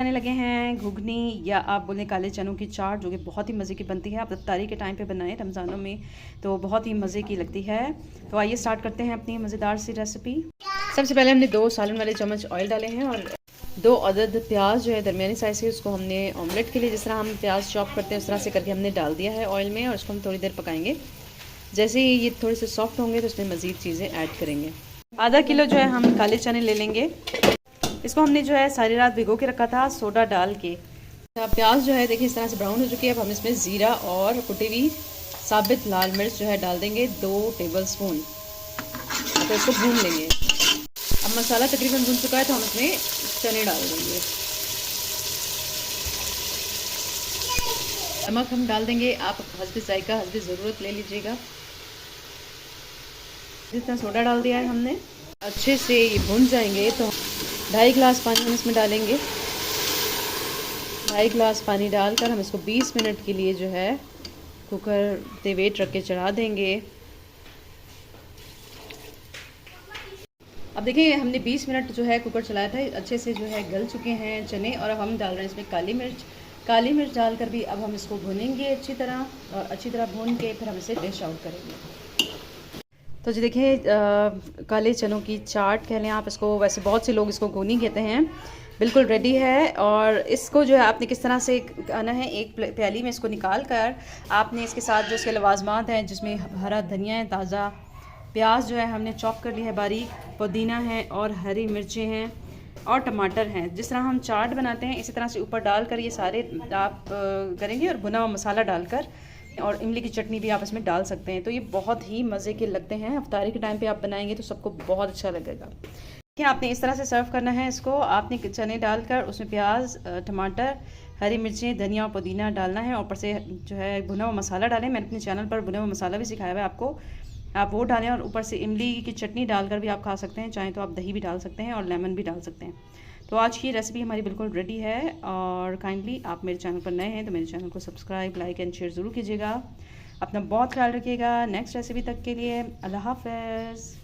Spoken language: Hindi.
आने लगे हैं घुगनी या आप बोलें काले चनों की चाट, जो कि बहुत ही मज़े की बनती है। आप इफ्तारी के टाइम पे बनाएं रमज़ानों में, तो बहुत ही मज़े की लगती है। तो आइए स्टार्ट करते हैं अपनी मज़ेदार सी रेसिपी। सबसे पहले हमने 2 सालन वाले चम्मच ऑयल डाले हैं और 2 अदद प्याज जो है दरमियानी साइज़ से, उसको हमने ऑमलेट के लिए जिस तरह हम प्याज चॉप करते हैं उस तरह से करके हमने डाल दिया है ऑयल में, और इसको हम थोड़ी देर पकाएंगे। जैसे ही ये थोड़े से सॉफ्ट होंगे तो उसमें मज़ीद चीज़ें ऐड करेंगे। आधा किलो जो है हम काले चने ले लेंगे। इसको हमने जो है सारी रात भिगो के रखा था सोडा डाल के। प्याज जो है देखिए इस तरह से ब्राउन हो चुकी है। अब हम इसमें ज़ीरा और कुटी हुई साबित लाल मिर्च जो है डाल देंगे 2 टेबल स्पून। तो इसको भून लेंगे। अब मसाला तकरीबन भून चुका है तो हम इसमें चने डाल देंगे। नमक हम डाल देंगे, आप हस्बे जायका हस्बे ज़रूरत ले लीजिएगा। जितना सोडा डाल दिया है हमने, अच्छे से ये भुन जाएंगे तो 2.5 गिलास पानी हम इसमें डालेंगे। 2.5 गिलास पानी डालकर हम इसको 20 मिनट के लिए जो है कुकर पे वेट रख के चढ़ा देंगे। अब देखिए हमने 20 मिनट जो है कुकर चलाया था, अच्छे से जो है गल चुके हैं चने। और अब हम डाल रहे हैं इसमें काली मिर्च डालकर भी अब हम इसको भूनेंगे अच्छी तरह, और अच्छी तरह भून के फिर हम इसे डिश आउट करेंगे। तो जी देखिए काले चनों की चाट कह लें आप इसको, वैसे बहुत से लोग इसको घुगनी कहते हैं, बिल्कुल रेडी है। और इसको जो है आपने किस तरह से करना है, एक प्याली में इसको निकाल कर आपने इसके साथ जो इसके लवाजमात हैं, जिसमें हरा धनिया है, ताज़ा प्याज जो है हमने चॉप कर लिया है बारीक, पुदीना है और हरी मिर्चें हैं और टमाटर हैं। जिस तरह हम चाट बनाते हैं इसी तरह से ऊपर डालकर ये सारे आप करेंगे, और भुना हुआ मसाला डालकर, और इमली की चटनी भी आप इसमें डाल सकते हैं। तो ये बहुत ही मज़े के लगते हैं। इफ्तारी के टाइम पे आप बनाएंगे तो सबको बहुत अच्छा लगेगा। देखिए आपने इस तरह से सर्व करना है इसको। आपने चने डालकर उसमें प्याज, टमाटर, हरी मिर्चें, धनिया और पुदीना डालना है, और ऊपर से जो है भुना हुआ मसाला डालें। मैंने अपने चैनल पर भुना हुआ मसाला भी सिखाया हुआ है आपको, आप वो डालें। और ऊपर से इमली की चटनी डालकर भी आप खा सकते हैं, चाहें तो आप दही भी डाल सकते हैं और लेमन भी डाल सकते हैं। तो आज की रेसिपी हमारी बिल्कुल रेडी है। और काइंडली आप मेरे चैनल पर नए हैं तो मेरे चैनल को सब्सक्राइब, लाइक एंड शेयर ज़रूर कीजिएगा। अपना बहुत ख्याल रखिएगा। नेक्स्ट रेसिपी तक के लिए अल्लाह हाफ़िज़।